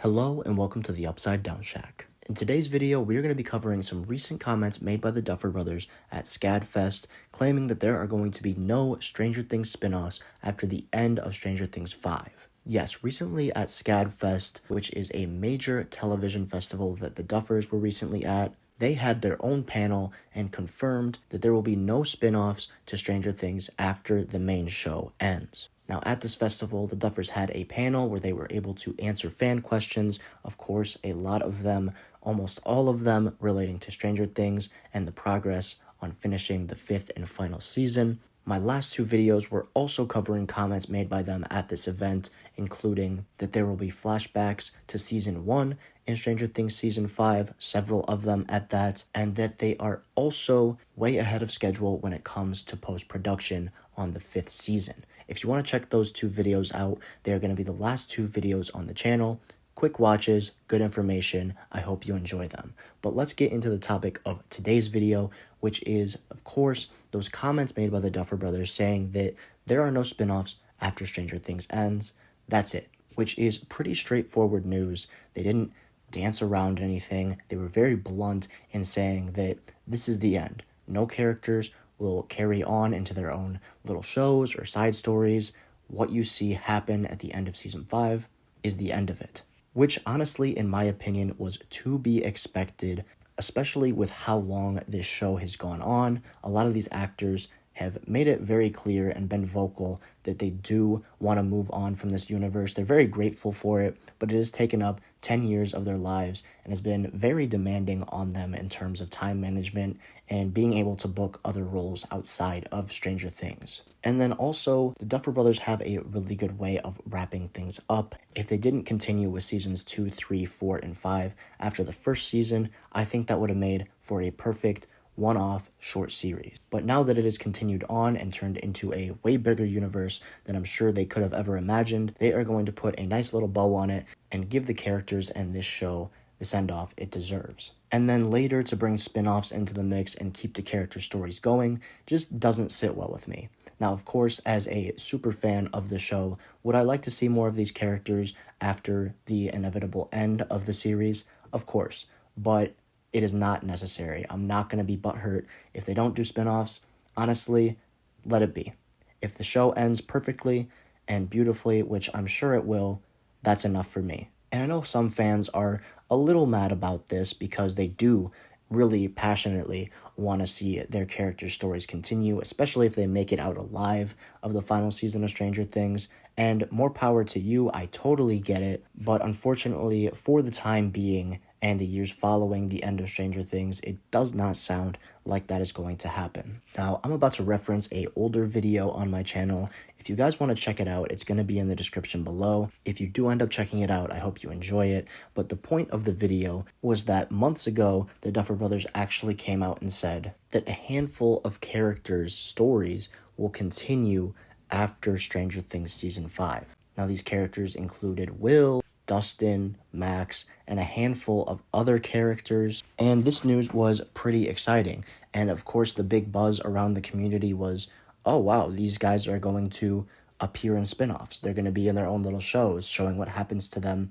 Hello and welcome to the Upside Down Shack. In today's video, we are going to be covering some recent comments made by the Duffer Brothers at SCADFest, claiming that there are going to be no Stranger Things spin-offs after the end of Stranger Things 5. Yes, recently at SCADFest, which is a major television festival that the Duffers were recently at, they had their own panel and confirmed that there will be no spin-offs to Stranger Things after the main show ends. Now, at this festival, the Duffers had a panel where they were able to answer fan questions. Of course, a lot of them, almost all of them, relating to Stranger Things and the progress on finishing the 5th and final season. My last two videos were also covering comments made by them at this event, including that there will be flashbacks to Season 1 in Stranger Things Season 5, several of them at that, and that they are also way ahead of schedule when it comes to post-production on the 5th season. If you want to check those two videos out, they are going to be the last two videos on the channel. Quick watches, good information. I hope you enjoy them. But let's get into the topic of today's video, which is, of course, those comments made by the Duffer Brothers saying that there are no spin-offs after Stranger Things ends. That's it, which is pretty straightforward news. They didn't dance around anything. They were very blunt in saying that this is the end. No characters will carry on into their own little shows or side stories. What you see happen at the end of Season 5 is the end of it. Which honestly, in my opinion, was to be expected, especially with how long this show has gone on. A lot of these actors have made it very clear and been vocal that they do want to move on from this universe. They're very grateful for it, but it has taken up 10 years of their lives and has been very demanding on them in terms of time management and being able to book other roles outside of Stranger Things. And then also, the Duffer Brothers have a really good way of wrapping things up. If they didn't continue with seasons 2, 3, 4, and 5 after the first season, I think that would have made for a perfect one-off short series. But now that it has continued on and turned into a way bigger universe than I'm sure they could have ever imagined, they are going to put a nice little bow on it and give the characters and this show the send-off it deserves. And then later to bring spin-offs into the mix and keep the character stories going just doesn't sit well with me. Now, of course, as a super fan of the show, would I like to see more of these characters after the inevitable end of the series? Of course, but it is not necessary. I'm not going to be butthurt if they don't do spin-offs. Honestly, let it be. If the show ends perfectly and beautifully, which I'm sure it will, that's enough for me. And I know some fans are a little mad about this because they do really passionately want to see their character stories continue, especially if they make it out alive of the final season of Stranger Things. And more power to you, I totally get it. But unfortunately, for the time being and the years following the end of Stranger Things, it does not sound like that is going to happen. Now, I'm about to reference an older video on my channel. If you guys want to check it out, it's going to be in the description below. If you do end up checking it out, I hope you enjoy it. But the point of the video was that months ago, the Duffer Brothers actually came out and said that a handful of characters' stories will continue after Stranger Things Season 5. Now, these characters included Will, Dustin, Max, and a handful of other characters, and this news was pretty exciting. And of course, the big buzz around the community was, oh wow, these guys are going to appear in spin-offs. They're going to be in their own little shows, showing what happens to them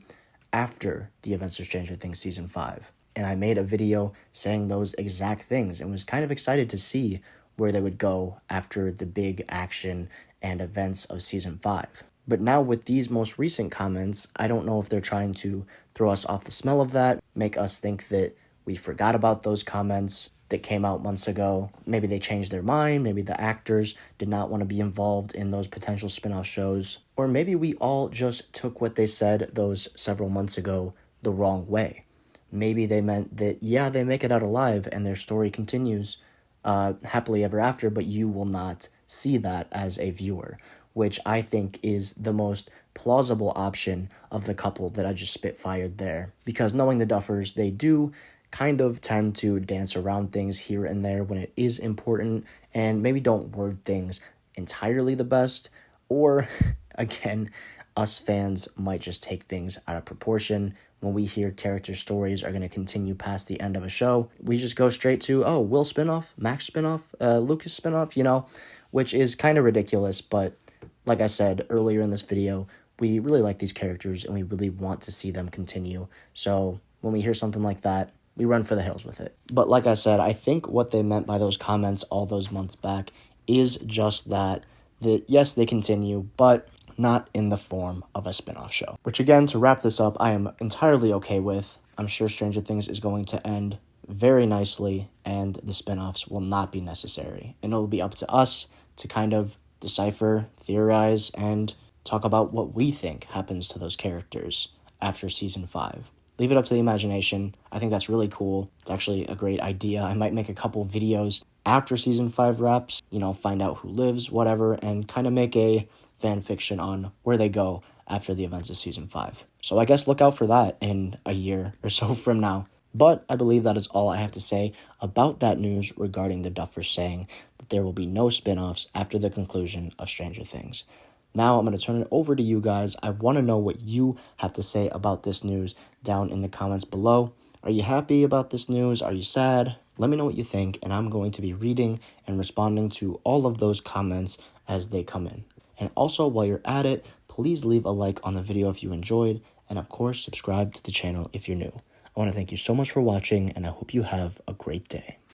after the events of Stranger Things Season 5. And I made a video saying those exact things and was kind of excited to see where they would go after the big action and events of Season 5. But now with these most recent comments, I don't know if they're trying to throw us off the smell of that, make us think that we forgot about those comments that came out months ago. Maybe they changed their mind, maybe the actors did not want to be involved in those potential spin-off shows, or maybe we all just took what they said those several months ago the wrong way. Maybe they meant that, yeah, they make it out alive and their story continues happily ever after, but you will not see that as a viewer, which I think is the most plausible option of the couple that I just spitfired there. Because knowing the Duffers, they do kind of tend to dance around things here and there when it is important, and maybe don't word things entirely the best, or, again, us fans might just take things out of proportion. When we hear character stories are going to continue past the end of a show, we just go straight to, oh, Will spinoff, Max spinoff, Lucas spinoff, which is kind of ridiculous, but like I said earlier in this video, we really like these characters and we really want to see them continue. So when we hear something like that, we run for the hills with it. But like I said, I think what they meant by those comments all those months back is just that, yes, they continue, but not in the form of a spin-off show. Which again, to wrap this up, I am entirely okay with. I'm sure Stranger Things is going to end very nicely and the spin-offs will not be necessary. And it'll be up to us to kind of decipher, theorize, and talk about what we think happens to those characters after season 5. Leave it up to the imagination. I think that's really cool. It's actually a great idea. I might make a couple videos after season 5 wraps, find out who lives, whatever, and kind of make a fan fiction on where they go after the events of season 5. So I guess look out for that in a year or so from now. But I believe that is all I have to say about that news regarding the Duffers saying that there will be no spin-offs after the conclusion of Stranger Things. Now I'm going to turn it over to you guys. I want to know what you have to say about this news down in the comments below. Are you happy about this news? Are you sad? Let me know what you think, and I'm going to be reading and responding to all of those comments as they come in. And also, while you're at it, please leave a like on the video if you enjoyed, and of course, subscribe to the channel if you're new. I want to thank you so much for watching, and I hope you have a great day.